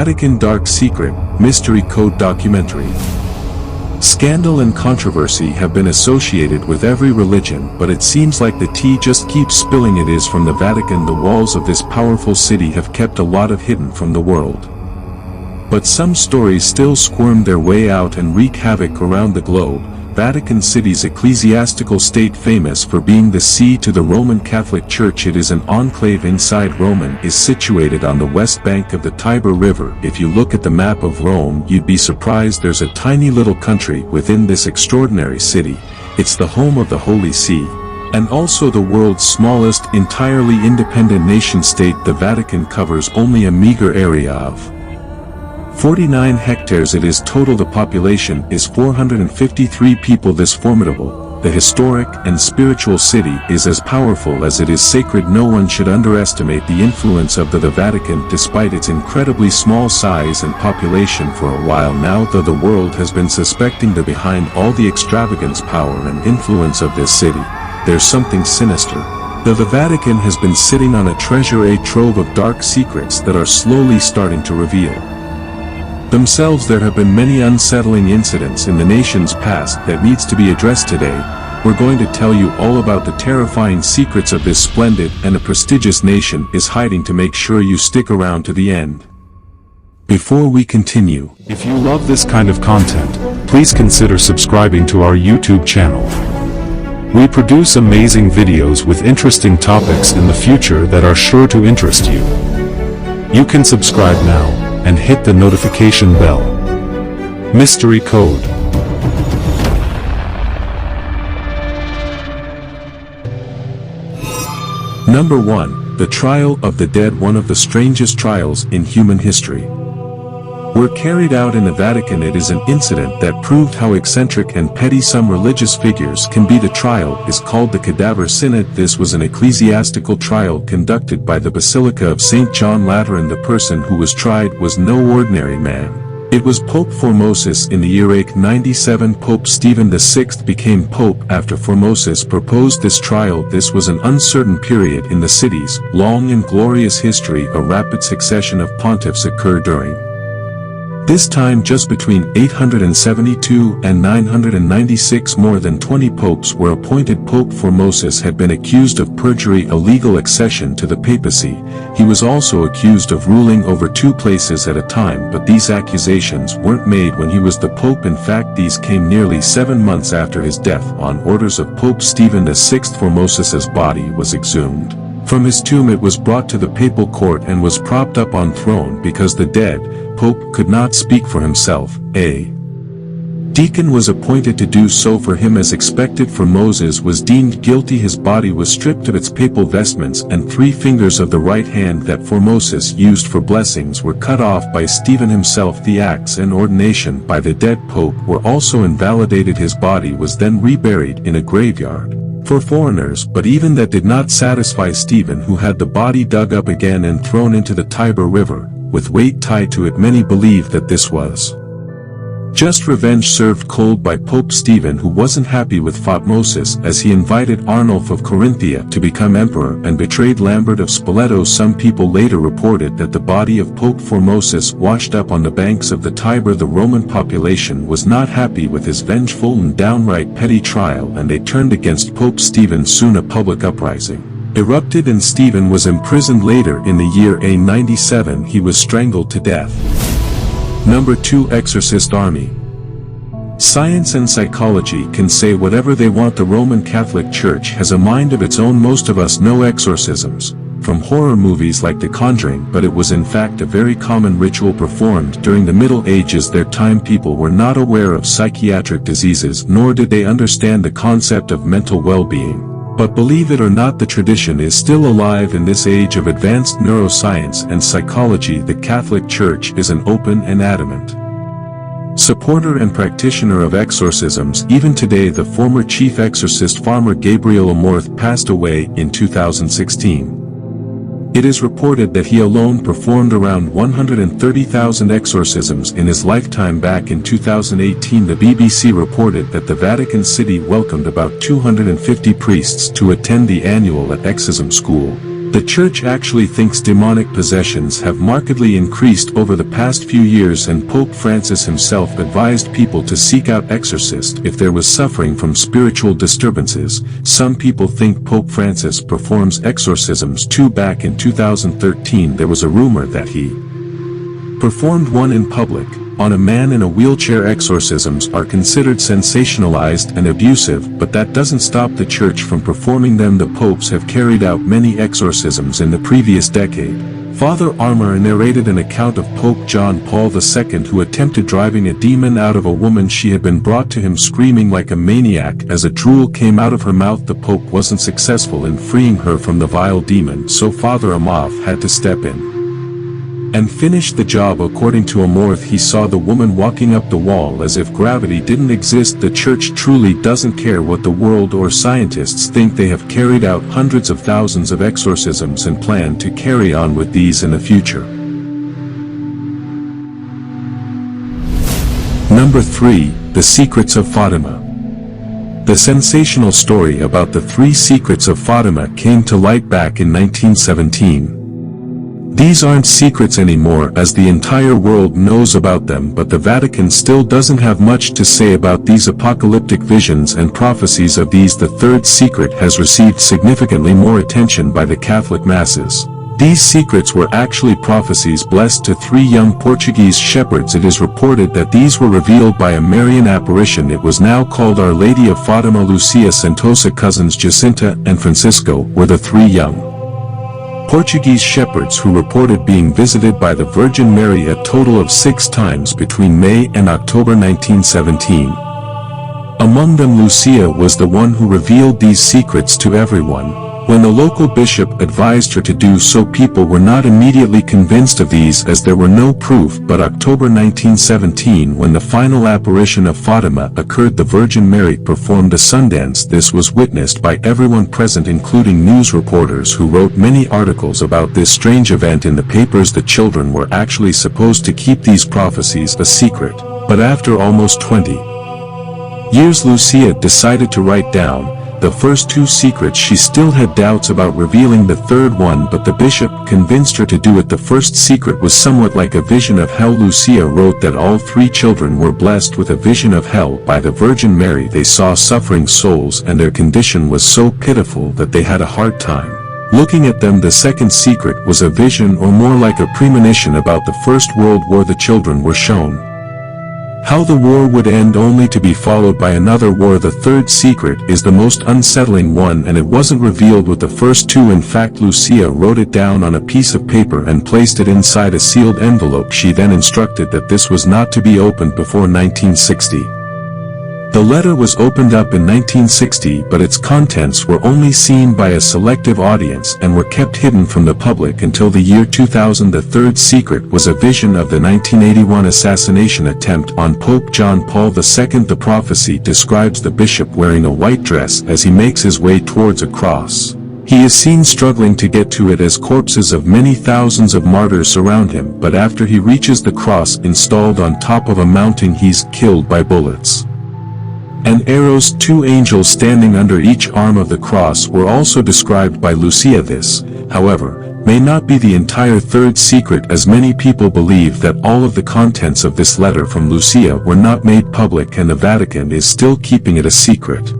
Vatican Dark Secret, Mystery Code Documentary. Scandal and controversy have been associated with every religion, but it seems like the tea just keeps spilling. It is from the Vatican. The walls of this powerful city have kept a lot of hidden from the world. But some stories still squirm their way out and wreak havoc around the globe. Vatican City's ecclesiastical state, famous for being the see to the Roman Catholic Church, it is an enclave inside Rome and is situated on the west bank of the Tiber River. If you look at the map of Rome, you'd be surprised there's a tiny little country within this extraordinary city. It's the home of the Holy See, and also the world's smallest entirely independent nation-state. The Vatican covers only a meager area of 49 hectares. It is total. The population is 453 people. This formidable, the historic and spiritual city is as powerful as it is sacred. No one should underestimate the influence of the Vatican, despite its incredibly small size and population. For a while now, though, the world has been suspecting that behind all the extravagance, power and influence of this city, there's something sinister. The Vatican has been sitting on a treasure, a trove of dark secrets that are slowly starting to reveal themselves. There have been many unsettling incidents in the nation's past that needs to be addressed today. We're going to tell you all about the terrifying secrets of this splendid and a prestigious nation is hiding. To make sure you stick around to the end. Before we continue, if you love this kind of content, please consider subscribing to our YouTube channel. We produce amazing videos with interesting topics in the future that are sure to interest you. You can subscribe now and hit the notification bell. Mystery Code. Number 1. The Trial of the Dead. One of the strangest trials in human history were carried out in the Vatican. It is an incident that proved how eccentric and petty some religious figures can be. The trial is called the Tiber Synod. This was an ecclesiastical trial conducted by the Basilica of St. John Lateran. The person who was tried was no ordinary man. It was Pope Formosus. In the year 897, Pope Stephen VI became pope after Formosus proposed this trial. This was an uncertain period in the city's long and glorious history. A rapid succession of pontiffs occurred during this time. Just between 872 and 996, more than 20 popes were appointed. Pope Formosus had been accused of perjury, illegal accession to the papacy. He was also accused of ruling over 2 places at a time, but these accusations weren't made when he was the pope. In fact, these came nearly 7 months after his death. On orders of Pope Stephen VI, Formosus's body was exhumed from his tomb. It was brought to the papal court and was propped up on throne. Because the dead pope could not speak for himself, a deacon was appointed to do so for him. As expected, Formosus was deemed guilty. His body was stripped of its papal vestments, and 3 fingers of the right hand that Formosus used for blessings were cut off by Stephen himself. The acts and ordination by the dead pope were also invalidated. His body was then reburied in a graveyard for foreigners, but even that did not satisfy Stephen, who had the body dug up again and thrown into the Tiber River, with weight tied to it. Many believe that this was just revenge served cold by Pope Stephen, who wasn't happy with Formosus, as he invited Arnulf of Carinthia to become emperor and betrayed Lambert of Spoleto. Some people later reported that the body of Pope Formosus washed up on the banks of the Tiber. The Roman population was not happy with his vengeful and downright petty trial, and they turned against Pope Stephen. Soon a public uprising erupted and Stephen was imprisoned. Later in the year A97, he was strangled to death. Number 2. Exorcist Army. Science and psychology can say whatever they want. The Roman Catholic Church has a mind of its own. Most of us know exorcisms from horror movies like The Conjuring, but it was in fact a very common ritual performed during the Middle Ages. Their time people were not aware of psychiatric diseases, nor did they understand the concept of mental well-being. But believe it or not, the tradition is still alive in this age of advanced neuroscience and psychology. The Catholic Church is an open and adamant supporter and practitioner of exorcisms. Even today, the former chief exorcist Father Gabriel Amorth passed away in 2016. It is reported that he alone performed around 130,000 exorcisms in his lifetime. Back in 2018, the BBC reported that the Vatican City welcomed about 250 priests to attend the annual exorcism school. The Church actually thinks demonic possessions have markedly increased over the past few years, and Pope Francis himself advised people to seek out exorcists if there was suffering from spiritual disturbances. Some people think Pope Francis performs exorcisms too. Back in 2013 there was a rumor that he performed one in public on a man in a wheelchair. Exorcisms are considered sensationalized and abusive, but that doesn't stop the Church from performing them. The popes have carried out many exorcisms in the previous decade. Father Armour narrated an account of Pope John Paul II who attempted driving a demon out of a woman. She had been brought to him screaming like a maniac as a drool came out of her mouth. The Pope wasn't successful in freeing her from the vile demon, so Father Armour had to step in and finish the job. According to Amorth, he saw the woman walking up the wall as if gravity didn't exist. The Church truly doesn't care what the world or scientists think. They have carried out hundreds of thousands of exorcisms and plan to carry on with these in the future. Number 3. The Secrets of Fatima. The sensational story about the 3 secrets of Fatima came to light back in 1917. These aren't secrets anymore, as the entire world knows about them, but the Vatican still doesn't have much to say about these apocalyptic visions and prophecies of these. The 3rd secret has received significantly more attention by the Catholic masses. These secrets were actually prophecies blessed to 3 young Portuguese shepherds. It is reported that these were revealed by a Marian apparition. It was now called Our Lady of Fatima. Lucia Santosa, cousins Jacinta and Francisco, were the 3 young Portuguese shepherds who reported being visited by the Virgin Mary a total of 6 times between May and October 1917. Among them, Lucia was the one who revealed these secrets to everyone. When the local bishop advised her to do so, people were not immediately convinced of these as there were no proof. But October 1917, when the final apparition of Fatima occurred, the Virgin Mary performed a sundance. This was witnessed by everyone present, including news reporters who wrote many articles about this strange event in the papers. The children were actually supposed to keep these prophecies a secret, but after almost 20 years, Lucia decided to write down the first 2 secrets. She still had doubts about revealing the 3rd one, but the bishop convinced her to do it. The first secret was somewhat like a vision of hell. Lucia wrote that all 3 children were blessed with a vision of hell by the Virgin Mary. They saw suffering souls, and their condition was so pitiful that they had a hard time looking at them. The second secret was a vision, or more like a premonition, about the First World War. The children were shown how the war would end, only to be followed by another war. The 3rd secret is the most unsettling one, and it wasn't revealed with the first 2. In fact, Lucia wrote it down on a piece of paper and placed it inside a sealed envelope. She then instructed that this was not to be opened before 1960. The letter was opened up in 1960, but its contents were only seen by a selective audience and were kept hidden from the public until the year 2000. The 3rd secret was a vision of the 1981 assassination attempt on Pope John Paul II. The prophecy describes the bishop wearing a white dress as he makes his way towards a cross. He is seen struggling to get to it as corpses of many thousands of martyrs surround him, but after he reaches the cross installed on top of a mountain, he's killed by bullets and arrows. 2 angels standing under each arm of the cross were also described by Lucia. This, however, may not be the entire 3rd secret, as many people believe that all of the contents of this letter from Lucia were not made public, and the Vatican is still keeping it a secret.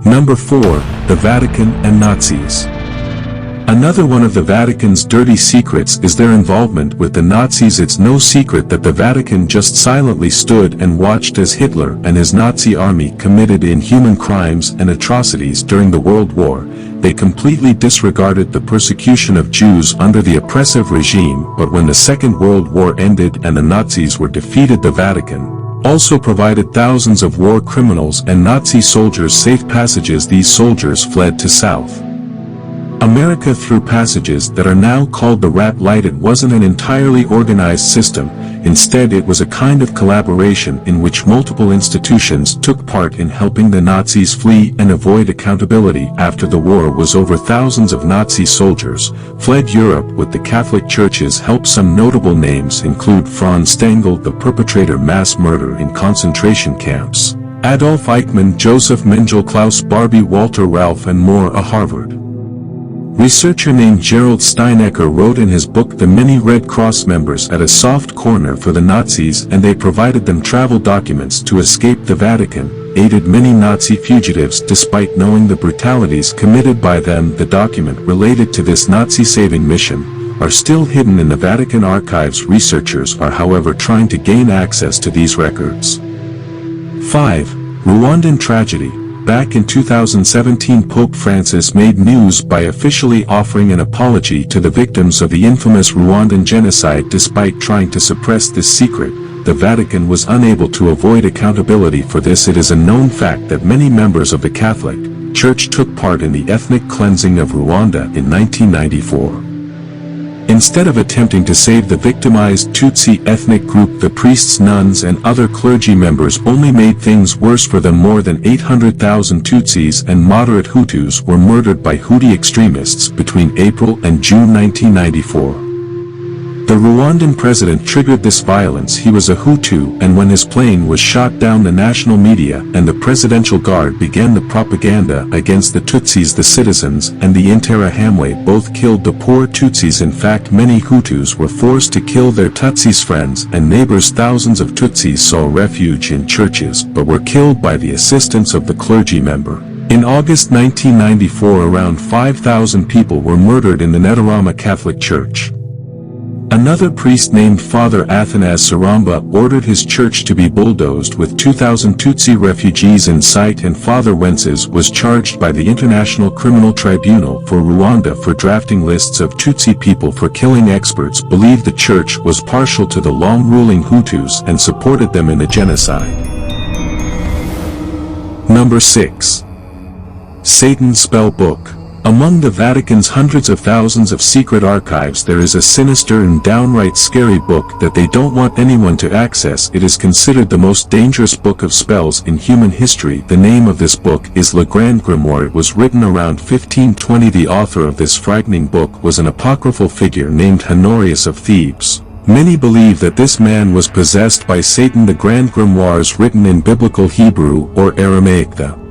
Number 4. The Vatican and Nazis. Another one of the Vatican's dirty secrets is their involvement with the Nazis. It's no secret that the Vatican just silently stood and watched as Hitler and his Nazi army committed inhuman crimes and atrocities during the World War. They completely disregarded the persecution of Jews under the oppressive regime, but when the Second World War ended and the Nazis were defeated, the Vatican also provided thousands of war criminals and Nazi soldiers safe passages. These soldiers fled to South America through passages that are now called the Rat Light. It wasn't an entirely organized system. Instead, it was a kind of collaboration in which multiple institutions took part in helping the Nazis flee and avoid accountability. After the war was over, thousands of Nazi soldiers fled Europe with the Catholic Church's help. Some notable names include Franz Stengel, the perpetrator mass murder in concentration camps, Adolf Eichmann, Joseph Mengele, Klaus Barbie, Walter Ralph, and more. A Harvard Researcher named Gerald Steinecker wrote in his book The Many Red Cross Members at a soft corner for the Nazis, and they provided them travel documents to escape the Vatican, aided many Nazi fugitives despite knowing the brutalities committed by them. The document related to this Nazi-saving mission are still hidden in the Vatican archives. Researchers are however trying to gain access to these records. 5. Rwandan tragedy. Back in 2017, Pope Francis made news by officially offering an apology to the victims of the infamous Rwandan genocide. Despite trying to suppress this secret, the Vatican was unable to avoid accountability for this. It is a known fact that many members of the Catholic Church took part in the ethnic cleansing of Rwanda in 1994. Instead of attempting to save the victimized Tutsi ethnic group, the priests, nuns and other clergy members only made things worse for them. More than 800,000 Tutsis and moderate Hutus were murdered by Hutu extremists between April and June 1994. The Rwandan president triggered this violence. He was a Hutu, and when his plane was shot down, the national media and the presidential guard began the propaganda against the Tutsis. The citizens and the Interahamwe both killed the poor Tutsis. In fact, many Hutus were forced to kill their Tutsis friends and neighbors. Thousands of Tutsis sought refuge in churches but were killed by the assistance of the clergy member. In August 1994, around 5,000 people were murdered in the Netarama Catholic Church. Another priest named Father Athanas Saramba ordered his church to be bulldozed with 2,000 Tutsi refugees in sight, and Father Wences was charged by the International Criminal Tribunal for Rwanda for drafting lists of Tutsi people for killing. Experts believe the church was partial to the long-ruling Hutus and supported them in the genocide. Number 6. Satan's Spell Book. Among the Vatican's hundreds of thousands of secret archives, there is a sinister and downright scary book that they don't want anyone to access. It is considered the most dangerous book of spells in human history. The name of this book is Le Grand Grimoire. It was written around 1520. The author of this frightening book was an apocryphal figure named Honorius of Thebes. Many believe that this man was possessed by Satan. The Grand Grimoires, written in Biblical Hebrew or Aramaic, the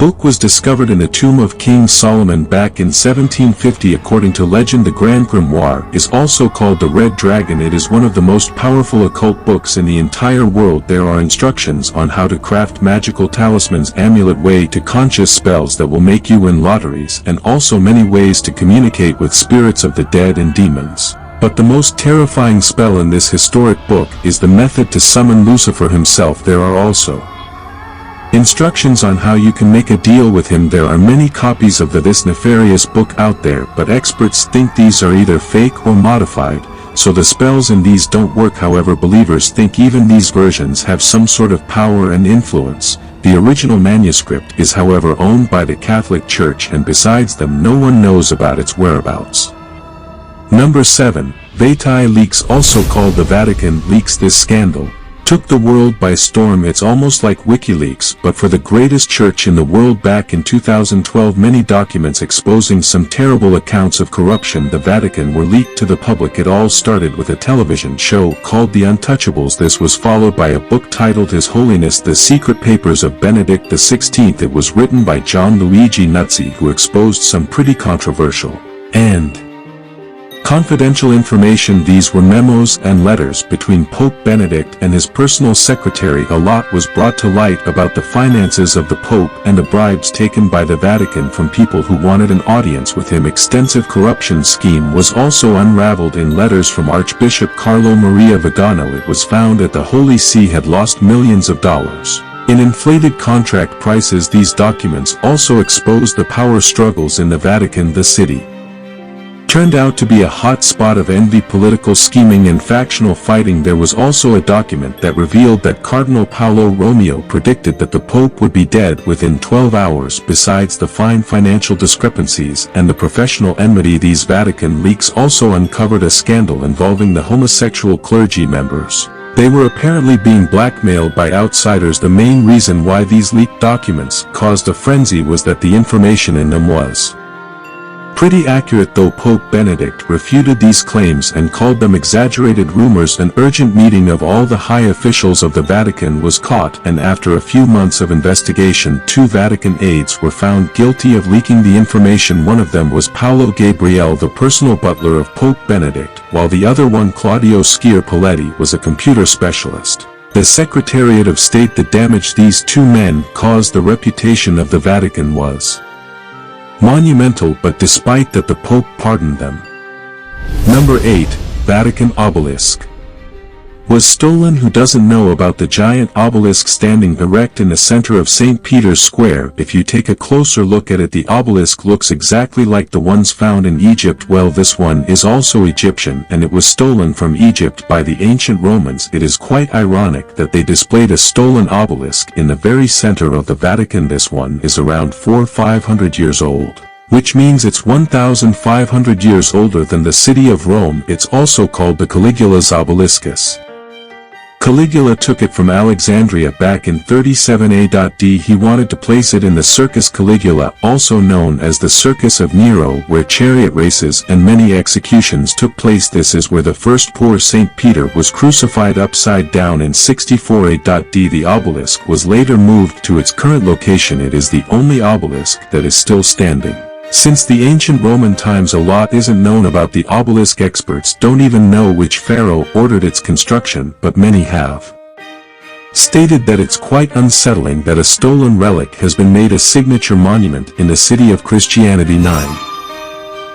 book was discovered in the tomb of King Solomon back in 1750. According to legend, the Grand Grimoire is also called the Red Dragon. It is one of the most powerful occult books in the entire world. There are instructions on how to craft magical talismans, amulet way to conscious spells that will make you win lotteries, and also many ways to communicate with spirits of the dead and demons. But the most terrifying spell in this historic book is the method to summon Lucifer himself. There are also instructions on how you can make a deal with him. There are many copies of this nefarious book out there, but experts think these are either fake or modified, so the spells in these don't work. However, believers think even these versions have some sort of power and influence. The original manuscript is however owned by the Catholic Church, and besides them no one knows about its whereabouts. Number 7. Vatican leaks. Also called the Vatican leaks, this scandal took the world by storm. It's almost like WikiLeaks, but for the greatest church in the world. Back in 2012, many documents exposing some terrible accounts of corruption the Vatican were leaked to the public. It all started with a television show called The Untouchables. This was followed by a book titled His Holiness the Secret Papers of Benedict XVI. It was written by John Luigi Nuzzi, who exposed some pretty controversial and confidential information. These were memos and letters between Pope Benedict and his personal secretary. A lot was brought to light about the finances of the Pope and the bribes taken by the Vatican from people who wanted an audience with him. Extensive corruption scheme was also unraveled in letters from Archbishop Carlo Maria Vigano. It was found that the Holy See had lost millions of dollars in inflated contract prices. These documents also exposed the power struggles in the Vatican. The city turned out to be a hot spot of envy, political scheming and factional fighting. There was also a document that revealed that Cardinal Paolo Romeo predicted that the Pope would be dead within 12 hours. Besides the fine financial discrepancies and the professional enmity, these Vatican leaks also uncovered a scandal involving the homosexual clergy members. They were apparently being blackmailed by outsiders. The main reason why these leaked documents caused a frenzy was that the information in them was Pretty accurate, though Pope Benedict refuted these claims and called them exaggerated rumors. An urgent meeting of all the high officials of the Vatican was caught, and after a few months of investigation 2 Vatican aides were found guilty of leaking the information. One of them was Paolo Gabriele, the personal butler of Pope Benedict, while the other one, Claudio Schiaparelli, was a computer specialist. The Secretariat of State that damaged these 2 men caused the reputation of the Vatican was monumental, but despite that the Pope pardoned them. Number 8. Vatican Obelisk. Was stolen. Who doesn't know about the giant obelisk standing erect in the center of St. Peter's Square? If you take a closer look at it, the obelisk looks exactly like the ones found in Egypt. Well, this one is also Egyptian, and it was stolen from Egypt by the ancient Romans. It is quite ironic that they displayed a stolen obelisk in the very center of the Vatican. This one is around 400-500 years old, which means it's 1,500 years older than the city of Rome. It's also called the Caligula's obeliscus. Caligula took it from Alexandria back in 37 AD. He wanted to place it in the Circus Caligula, also known as the Circus of Nero, where chariot races and many executions took place. This is where the first poor St. Peter was crucified upside down in 64 AD. The obelisk was later moved to its current location. It is the only obelisk that is still standing. Since the ancient Roman times, a lot isn't known about the obelisk. Experts don't even know which pharaoh ordered its construction, but many have stated that it's quite unsettling that a stolen relic has been made a signature monument in the city of Christianity. 9.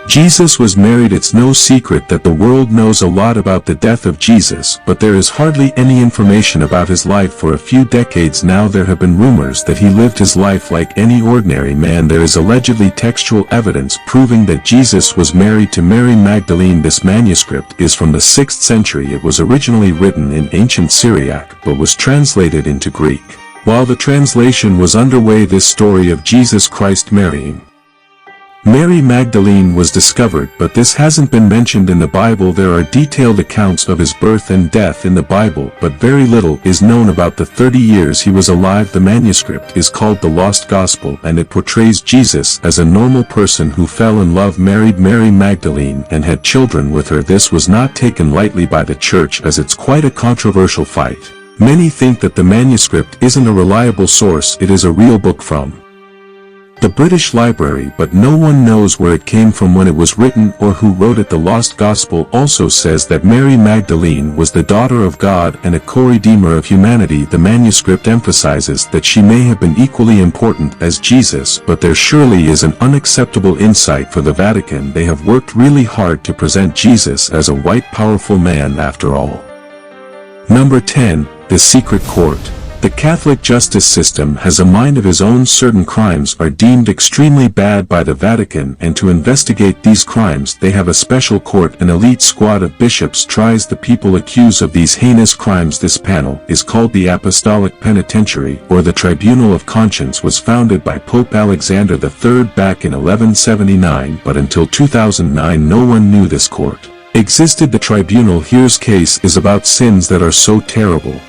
Jesus was married. It's no secret that the world knows a lot about the death of Jesus, but there is hardly any information about his life. For a few decades now there have been rumors that he lived his life like any ordinary man. There is allegedly textual evidence proving that Jesus was married to Mary Magdalene. This manuscript is from the 6th century. It was originally written in ancient Syriac, but was translated into Greek. While the translation was underway, this story of Jesus Christ marrying Mary Magdalene was discovered, but this hasn't been mentioned in the Bible. There are detailed accounts of his birth and death in the Bible, but very little is known about the 30 years he was alive. The manuscript is called the Lost Gospel, and it portrays Jesus as a normal person who fell in love, married Mary Magdalene, and had children with her. This was not taken lightly by the church, as it's quite a controversial fight. Many think that the manuscript isn't a reliable source. It is a real book from the British Library, but no one knows where it came from, when it was written, or who wrote it. The Lost Gospel also says that Mary Magdalene was the daughter of God and a co-redeemer of humanity. The manuscript emphasizes that she may have been equally important as Jesus, but there surely is an unacceptable insight for the Vatican. They have worked really hard to present Jesus as a white, powerful man after all. Number 10. The Secret Court. The Catholic justice system has a mind of his own. Certain crimes are deemed extremely bad by the Vatican, and to investigate these crimes they have a special court. An elite squad of bishops tries the people accused of these heinous crimes. This panel is called the Apostolic Penitentiary, or the Tribunal of Conscience. Was founded by Pope Alexander III back in 1179, but until 2009 no one knew this court existed. The tribunal hears case is about sins that are so terrible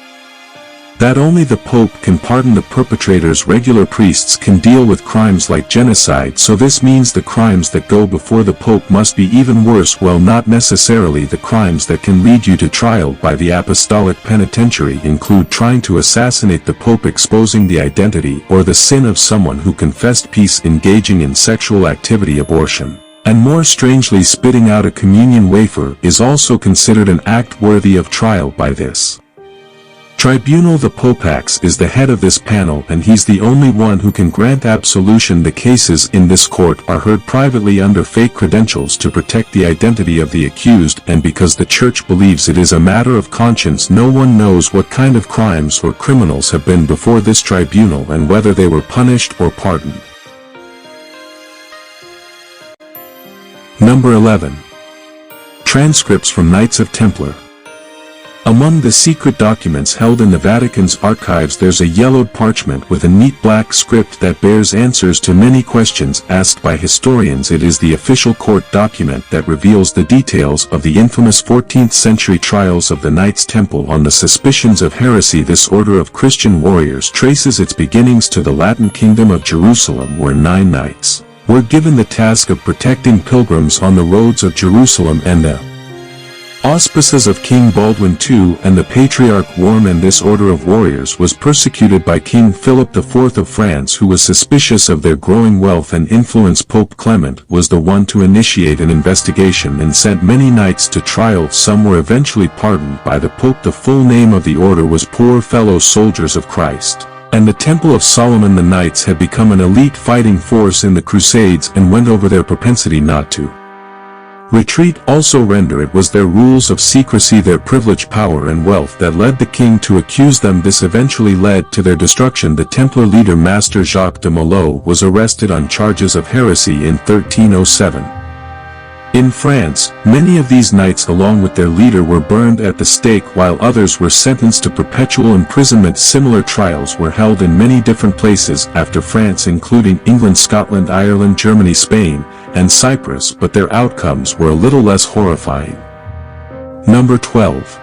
that only the Pope can pardon the perpetrators. Regular priests can deal with crimes like genocide, so this means the crimes that go before the Pope must be even worse. Well, not necessarily. The crimes that can lead you to trial by the Apostolic Penitentiary include trying to assassinate the Pope, exposing the identity or the sin of someone who confessed peace, engaging in sexual activity, abortion, and more. Strangely, spitting out a communion wafer is also considered an act worthy of trial by this tribunal. The Popeax is the head of this panel, and he's the only one who can grant absolution. The cases in this court are heard privately under fake credentials to protect the identity of the accused, and because the Church believes it is a matter of conscience, no one knows what kind of crimes or criminals have been before this tribunal and whether they were punished or pardoned. Number 11. Transcripts from Knights of Templar. Among the secret documents held in the Vatican's archives there's a yellowed parchment with a neat black script that bears answers to many questions asked by historians. It is the official court document that reveals the details of the infamous 14th century trials of the Knights Temple on the suspicions of heresy. This order of Christian warriors traces its beginnings to the Latin Kingdom of Jerusalem, where 9 knights were given the task of protecting pilgrims on the roads of Jerusalem and the auspices of King Baldwin II and the Patriarch Worm, and this order of warriors was persecuted by King Philip IV of France, who was suspicious of their growing wealth and influence. Pope Clement was the one to initiate an investigation and sent many knights to trial. Some were eventually pardoned by the Pope. The full name of the order was Poor Fellow Soldiers of Christ, and the Temple of Solomon. The knights had become an elite fighting force in the Crusades and went over their propensity not to retreat. Also render it was their rules of secrecy, their privilege, power and wealth that led the king to accuse them. This eventually led to their destruction. The Templar leader Master Jacques de Molay was arrested on charges of heresy in 1307. In France, many of these knights along with their leader were burned at the stake, while others were sentenced to perpetual imprisonment. Similar trials were held in many different places after France, including England, Scotland, Ireland, Germany, Spain, and Cyprus, but their outcomes were a little less horrifying. Number 12.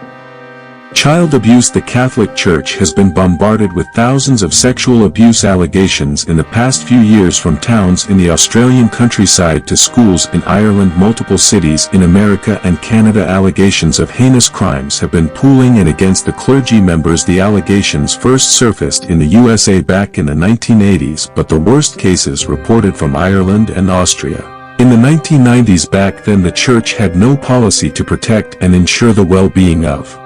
Child abuse. The Catholic Church has been bombarded with thousands of sexual abuse allegations in the past few years, from towns in the Australian countryside to schools in Ireland. Multiple cities in America and Canada. Allegations of heinous crimes have been pooling in against the clergy members. The allegations first surfaced in the USA back in the 1980s, but the worst cases reported from Ireland and Austria in the 1990s. Back then the Church had no policy to protect and ensure the well-being of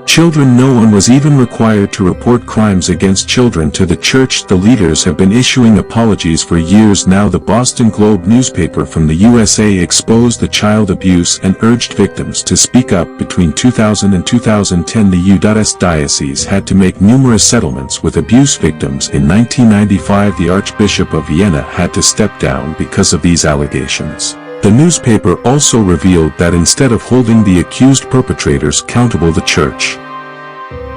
children. No one was even required to report crimes against children to the Church. The leaders have been issuing apologies for years now. The Boston Globe newspaper from the USA exposed the child abuse and urged victims to speak up. Between 2000 and 2010, the U.S. diocese had to make numerous settlements with abuse victims. In 1995, the Archbishop of Vienna had to step down because of these allegations. The newspaper also revealed that instead of holding the accused perpetrators accountable, the Church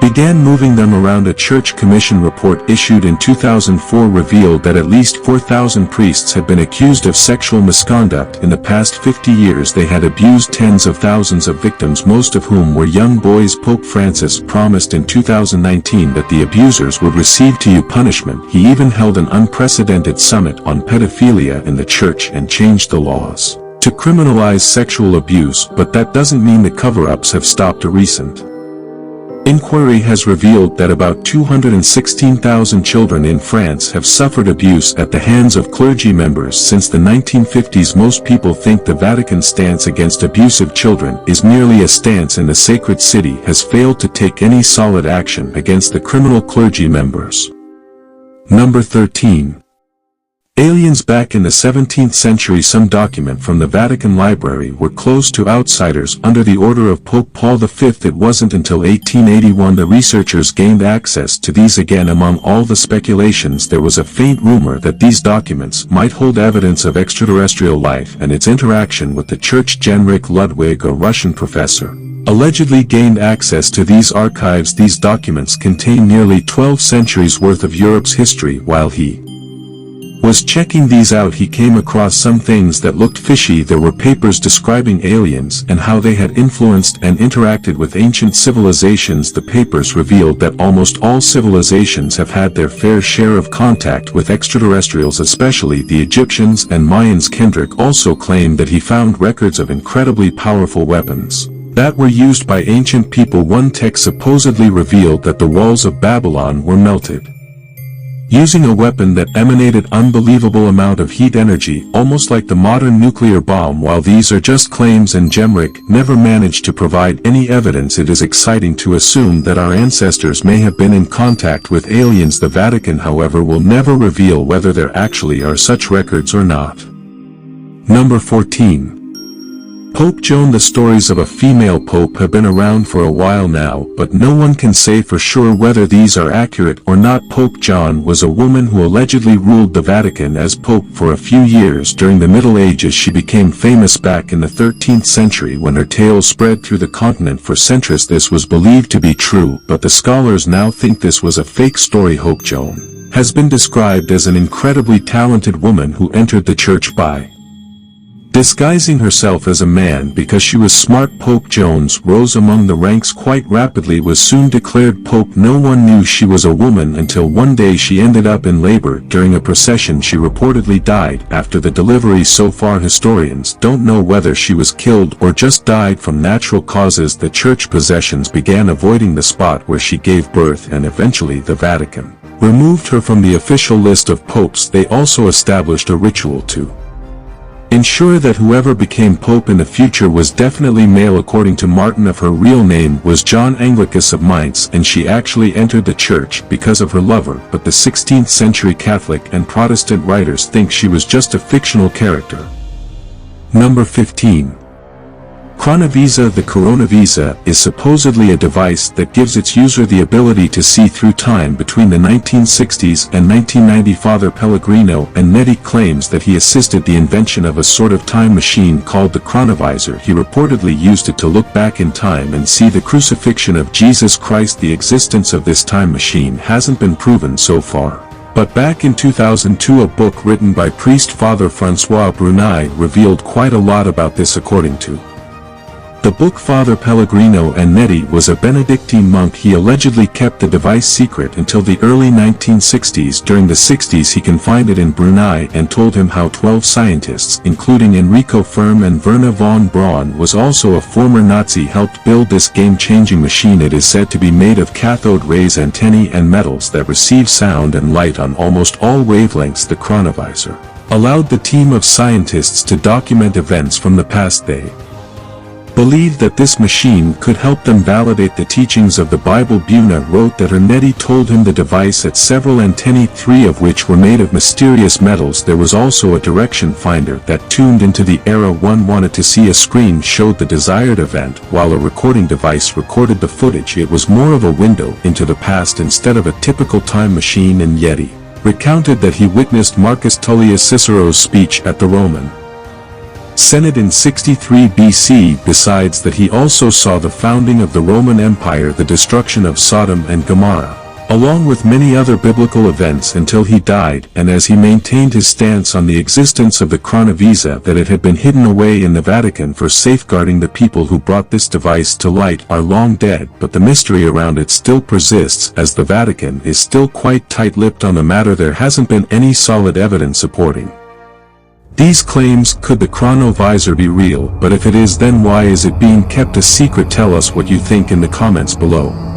began moving them around. A Church Commission report issued in 2004 revealed that at least 4,000 priests had been accused of sexual misconduct in the past 50 years. They had abused tens of thousands of victims, most of whom were young boys. Pope Francis promised in 2019 that the abusers would receive due punishment. He even held an unprecedented summit on pedophilia in the Church and changed the laws to criminalize sexual abuse, but that doesn't mean the cover-ups have stopped. A recent inquiry has revealed that about 216,000 children in France have suffered abuse at the hands of clergy members since the 1950s. Most people think the Vatican stance against abusive children is merely a stance, and the Sacred City has failed to take any solid action against the criminal clergy members. Number 13. Aliens. Back in the 17th century, some documents from the Vatican Library were closed to outsiders under the order of Pope Paul V. It wasn't until 1881 the researchers gained access to these again. Among all the speculations, there was a faint rumor that these documents might hold evidence of extraterrestrial life and its interaction with the Church. Genrikh Ludwig, a Russian professor, allegedly gained access to these archives. These documents contain nearly 12 centuries worth of Europe's history. While he was checking these out, he came across some things that looked fishy. There were papers describing aliens and how they had influenced and interacted with ancient civilizations. The papers revealed that almost all civilizations have had their fair share of contact with extraterrestrials, especially the Egyptians and Mayans. Kendrick also claimed that he found records of incredibly powerful weapons that were used by ancient people. One text supposedly revealed that the walls of Babylon were melted using a weapon that emanated unbelievable amount of heat energy, almost like the modern nuclear bomb. While these are just claims and Genrikh never managed to provide any evidence, it is exciting to assume that our ancestors may have been in contact with aliens. The Vatican, however, will never reveal whether there actually are such records or not. Number 14. Pope Joan. The stories of a female pope have been around for a while now, but no one can say for sure whether these are accurate or not. Pope John was a woman who allegedly ruled the Vatican as pope for a few years during the Middle Ages. She became famous back in the 13th century when her tale spread through the continent. For centuries this was believed to be true, but the scholars now think this was a fake story. Pope Joan has been described as an incredibly talented woman who entered the church by Disguising herself as a man because she was smart, Pope Jones rose among the ranks quite rapidly, was soon declared Pope. No one knew she was a woman until one day she ended up in labor during a procession. She reportedly died after the delivery. So far historians don't know whether she was killed or just died from natural causes. The church possessions began avoiding the spot where she gave birth, and eventually the Vatican removed her from the official list of popes. They also established a ritual to ensure that whoever became pope in the future was definitely male. According to Martin, of her real name was John Anglicus of Mainz, and she actually entered the church because of her lover, but the 16th century Catholic and Protestant writers think she was just a fictional character. Number 15. Chronovisa. The Coronavisa is supposedly a device that gives its user the ability to see through time. Between the 1960s and 1990, Father Pellegrino Annetti claims that he assisted the invention of a sort of time machine called the Chronovisor. He reportedly used it to look back in time and see the crucifixion of Jesus Christ. The existence of this time machine hasn't been proven so far, but back in 2002 a book written by priest Father Francois Brunei revealed quite a lot about this. According to the book, Father Pellegrino Annetti was a Benedictine monk. He allegedly kept the device secret until the early 1960s. During the 60s he confided in Brunei and told him how 12 scientists, including Enrico Fermi and Werner von Braun, was also a former Nazi, helped build this game-changing machine. It is said to be made of cathode rays antennae and metals that receive sound and light on almost all wavelengths. The Chronovisor allowed the team of scientists to document events from the past. They believed that this machine could help them validate the teachings of the Bible. Brunei wrote that Annetti told him the device had several antennae, 3 of which were made of mysterious metals. There was also a direction finder that tuned into the era one wanted to see. A screen showed the desired event, while a recording device recorded the footage. It was more of a window into the past instead of a typical time machine. And Yeti recounted that he witnessed Marcus Tullius Cicero's speech at the Roman Senate in 63 BC. Besides that, he also saw the founding of the Roman Empire, the destruction of Sodom and Gomorrah, along with many other biblical events, until he died. And as he maintained his stance on the existence of the Chronovisa, that it had been hidden away in the Vatican for safeguarding the people who brought this device to light are long dead, but the mystery around it still persists, as the Vatican is still quite tight-lipped on the matter. There hasn't been any solid evidence supporting these claims. Could the Chronovisor be real? But if it is, then why is it being kept a secret? Tell us what you think in the comments below.